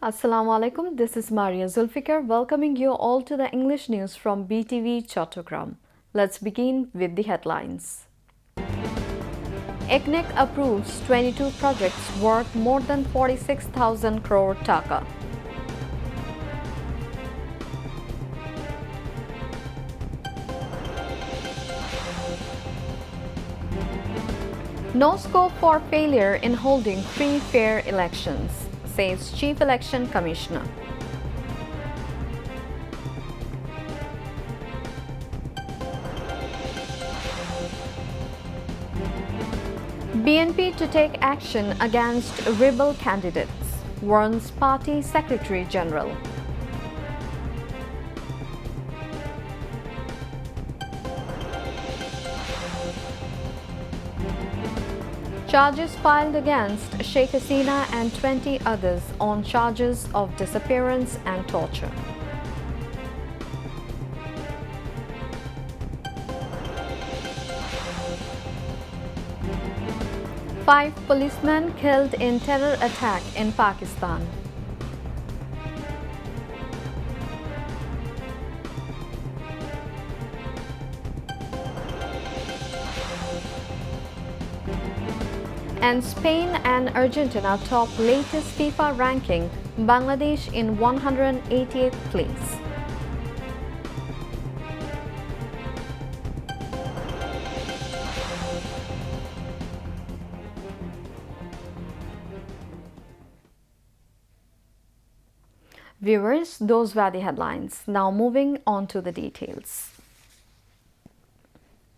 Assalamu alaikum, this is Maria Zulfikar welcoming you all to the English news from Btv-Chattogram. Let's begin with the headlines. ECNEC approves 22 projects worth more than 46,000 crore taka. No scope for failure in holding free, fair elections, says Chief Election Commissioner. BNP to take action against rebel candidates, warns Party Secretary General. Charges filed against Sheikh Hasina and 20 others on charges of disappearance and torture. Five policemen killed in terror attack in Pakistan. And Spain and Argentina top latest FIFA ranking, Bangladesh in 188th place. Viewers, those were the headlines. Now moving on to the details.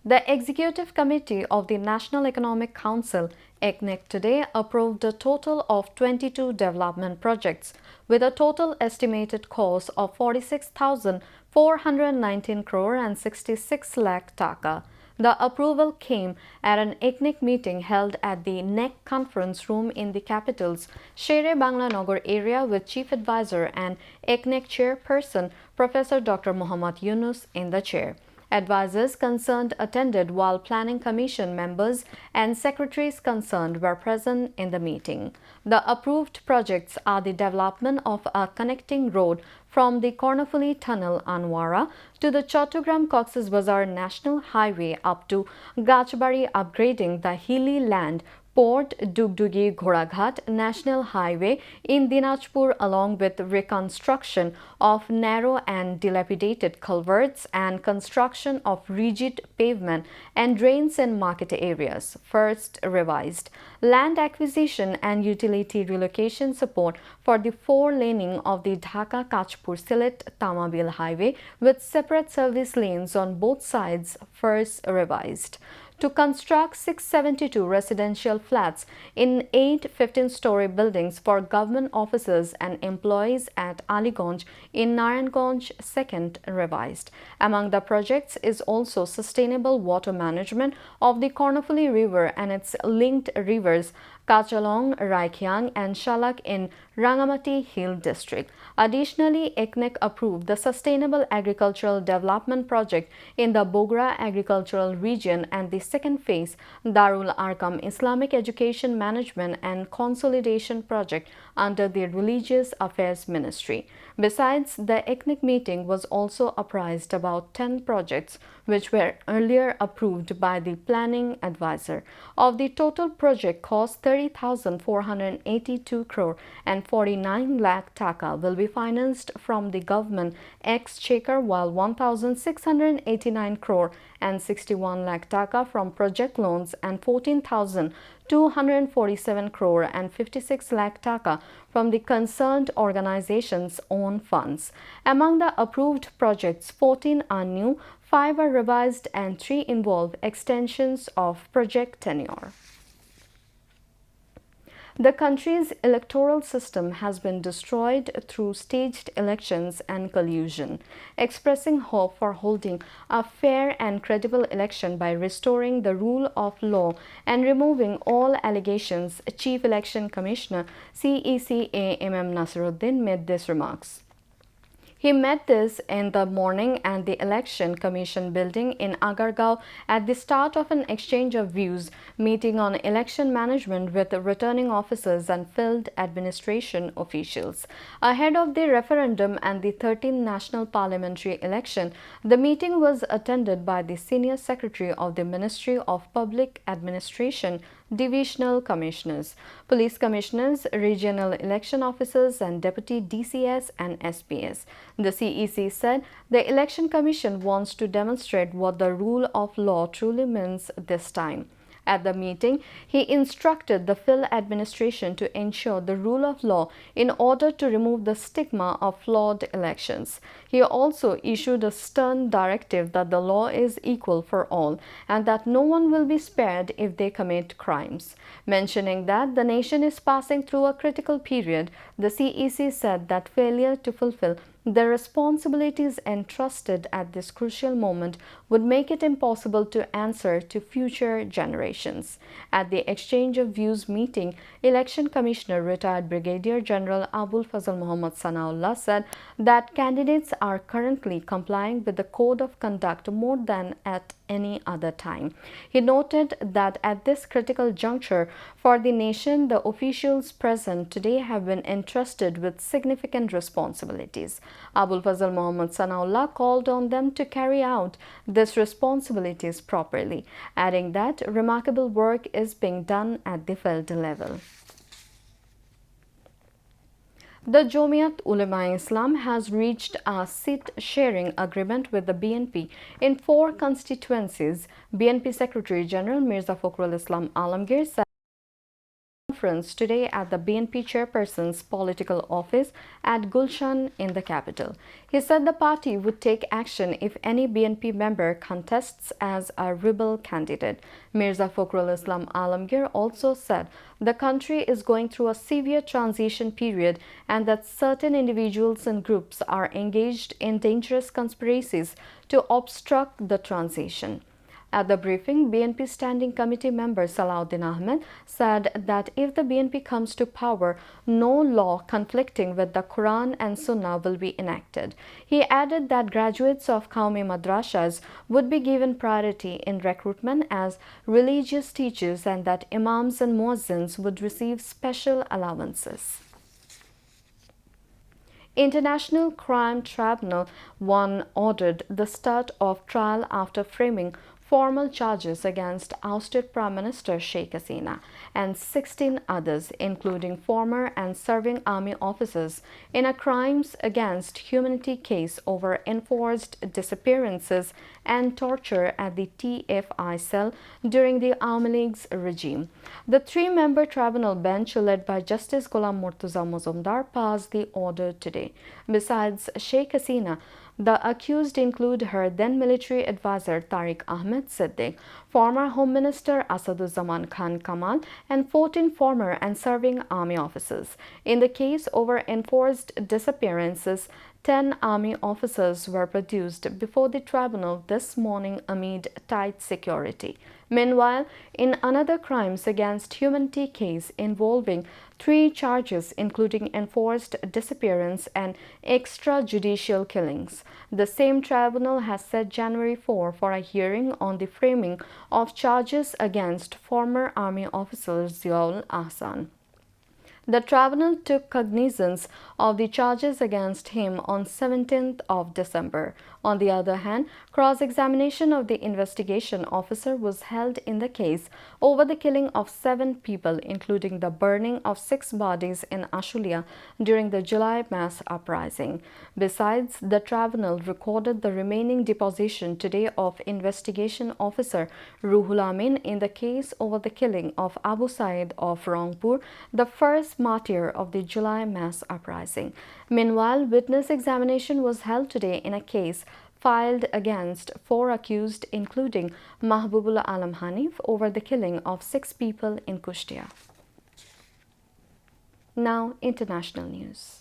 The Executive Committee of the National Economic Council ECNEC today approved a total of 22 development projects with a total estimated cost of 46,419 crore and 66 lakh taka. The approval came at an ECNEC meeting held at the NEC conference room in the capital's Shere Bangla Nagar area with Chief Advisor and ECNEC Chairperson Professor Dr. Muhammad Yunus in the chair. Advisors concerned attended while Planning Commission members and secretaries concerned were present in the meeting. The approved projects are the development of a connecting road from the Kornafuli Tunnel Anwara to the Chattogram Cox's Bazar National Highway up to Gachbari, upgrading the hilly land Port Dugdugi Ghoraghat National Highway in Dinajpur, along with reconstruction of narrow and dilapidated culverts and construction of rigid pavement and drains in market areas. First revised land acquisition and utility relocation support for the four-laning of the Dhaka-Kachpur-Sylhet-Tamabil Highway with separate service lanes on both sides. First revised to construct 672 residential flats in 8 15-story buildings for government officers and employees at Aliganj in Narayanganj. Second revised. Among the projects is also sustainable water management of the Kornafuli River and its linked rivers Kachalong, Raikyang and Shalak in Rangamati Hill District. Additionally, ECNEC approved the Sustainable Agricultural Development Project in the Bogra Agricultural Region and the second phase Darul Arkam Islamic Education Management and Consolidation Project under the Religious Affairs Ministry. Besides, the ECNEC meeting was also apprised about 10 projects which were earlier approved by the planning advisor. Of the total project cost, 30,482 crore and 49 lakh taka will be financed from the government exchequer, while 1,689 crore and 61 lakh taka from project loans and 14,247 crore and 56 lakh taka from the concerned organization's own funds. Among the approved projects, 14 are new, 5 are revised and 3 involve extensions of project tenure. The country's electoral system has been destroyed through staged elections and collusion. Expressing hope for holding a fair and credible election by restoring the rule of law and removing all allegations, Chief Election Commissioner CECA MM Nasiruddin made these remarks. He met this in the morning at the Election Commission building in Agargaon at the start of an exchange of views meeting on election management with returning officers and field administration officials. Ahead of the referendum and the 13th National Parliamentary election, the meeting was attended by the Senior Secretary of the Ministry of Public Administration, Divisional Commissioners, Police Commissioners, Regional Election Officers and Deputy DCS and SPS. The CEC said the Election Commission wants to demonstrate what the rule of law truly means this time. At the meeting, he instructed the field administration to ensure the rule of law in order to remove the stigma of flawed elections. He also issued a stern directive that the law is equal for all and that no one will be spared if they commit crimes. Mentioning that the nation is passing through a critical period, the CEC said that failure to fulfill the responsibilities entrusted at this crucial moment would make it impossible to answer to future generations. At the exchange of views meeting, Election Commissioner retired Brigadier General Abul Fazl Muhammad Sanaullah said that candidates are currently complying with the Code of Conduct more than at any other time. He noted that at this critical juncture for the nation, the officials present today have been entrusted with significant responsibilities. Abul Fazl Muhammad Sanaullah called on them to carry out these responsibilities properly, adding that remarkable work is being done at the field level. The Jomiat Ulema-e-Islam has reached a seat-sharing agreement with the BNP in 4 constituencies. BNP Secretary General Mirza Fakhrul Islam Alamgir said conference today at the BNP chairperson's political office at Gulshan in the capital. He said the party would take action if any BNP member contests as a rebel candidate. Mirza Fakhrul Islam Alamgir also said the country is going through a severe transition period and that certain individuals and groups are engaged in dangerous conspiracies to obstruct the transition. At the briefing, BNP Standing Committee member Salahuddin Ahmed said that if the BNP comes to power, no law conflicting with the Quran and Sunnah will be enacted. He added that graduates of Qaumi Madrasas would be given priority in recruitment as religious teachers and that imams and muezzins would receive special allowances. International Crime Tribunal 1 ordered the start of trial after framing formal charges against ousted Prime Minister Sheikh Hasina and 16 others, including former and serving army officers, in a crimes against humanity case over enforced disappearances and torture at the TFI cell during the Army League's regime. The 3-member tribunal bench, led by Justice Ghulam Murtuza Muzumdar, passed the order today. Besides Sheikh Hasina, the accused include her then military advisor Tariq Ahmed Siddiq, former Home Minister Asaduzzaman Khan Kamal, and 14 former and serving army officers. In the case over enforced disappearances, 10 army officers were produced before the tribunal this morning amid tight security. Meanwhile, in another crimes against humanity case involving 3 charges including enforced disappearance and extrajudicial killings, the same tribunal has set January 4 for a hearing on the framing of charges against former army officer Ziaul Ahsan. The tribunal took cognizance of the charges against him on 17th of December. On the other hand, cross-examination of the investigation officer was held in the case over the killing of 7 people, including the burning of 6 bodies in Ashulia during the July mass uprising. Besides, the tribunal recorded the remaining deposition today of investigation officer Ruhul Amin in the case over the killing of Abu Said of Rangpur, the first martyr of the July mass uprising. Meanwhile, witness examination was held today in a case filed against 4 accused, including Mahbubul Alam Hanif, over the killing of 6 people in Kushtia. Now, international news.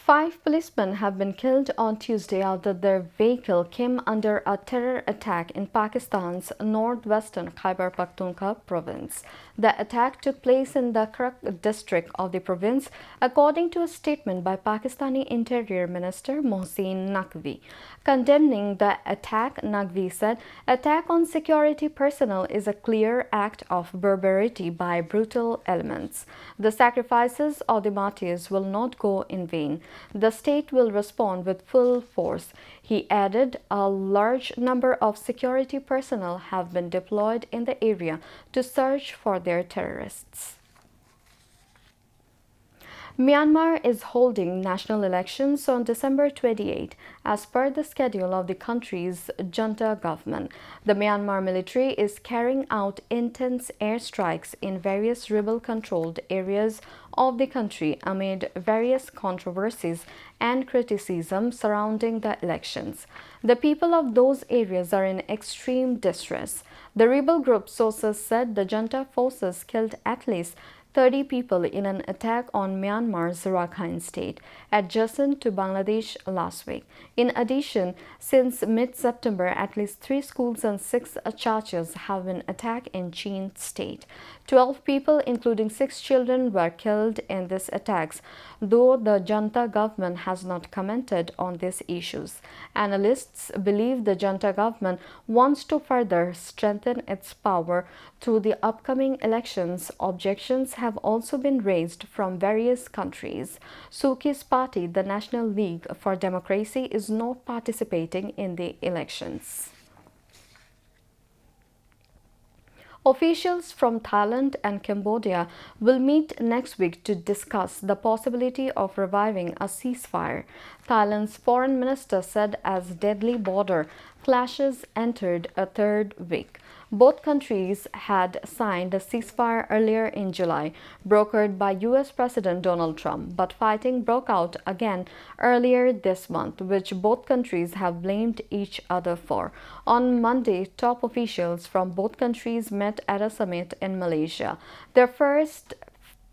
5 policemen have been killed on Tuesday after their vehicle came under a terror attack in Pakistan's northwestern Khyber Pakhtunkhwa province. The attack took place in the crore district of the province, according to a statement by Pakistani Interior Minister Mohsin Naqvi. Condemning the attack, Naqvi said, "Attack on security personnel is a clear act of barbarity by brutal elements. The sacrifices of the martyrs will not go in vain. The state will respond with full force." He added, "A large number of security personnel have been deployed in the area to search for their terrorists." Myanmar is holding national elections on December 28 as per the schedule of the country's junta government. The Myanmar military is carrying out intense airstrikes in various rebel-controlled areas of the country amid various controversies and criticism surrounding the elections. The people of those areas are in extreme distress. The rebel group sources said the junta forces killed at least 30 people in an attack on Myanmar's Rakhine state, adjacent to Bangladesh last week. In addition, since mid-September, at least 3 schools and 6 churches have been attacked in Chin state. 12 people, including 6 children, were killed in these attacks, though the junta government has not commented on these issues. Analysts believe the junta government wants to further strengthen its power through the upcoming elections. Objections have also been raised from various countries. Suki's party, the National League for Democracy, is not participating in the elections. Officials from Thailand and Cambodia will meet next week to discuss the possibility of reviving a ceasefire, Thailand's foreign minister said as deadly border clashes entered a 3rd week. Both countries had signed a ceasefire earlier in July, brokered by U.S. President Donald Trump, but fighting broke out again earlier this month, which both countries have blamed each other for. On Monday, top officials from both countries met at a summit in Malaysia, their first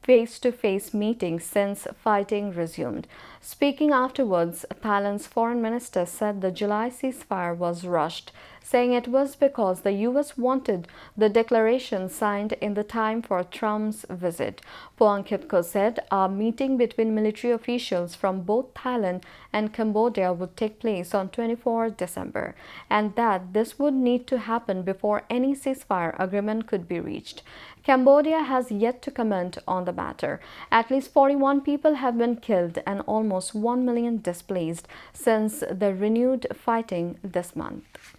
face-to-face meeting since fighting resumed. Speaking afterwards, Thailand's foreign minister said the July ceasefire was rushed, saying it was because the U.S. wanted the declaration signed in the time for Trump's visit. Poangkitko said a meeting between military officials from both Thailand and Cambodia would take place on 24 December, and that this would need to happen before any ceasefire agreement could be reached. Cambodia has yet to comment on the matter. At least 41 people have been killed and almost 1 million displaced since the renewed fighting this month.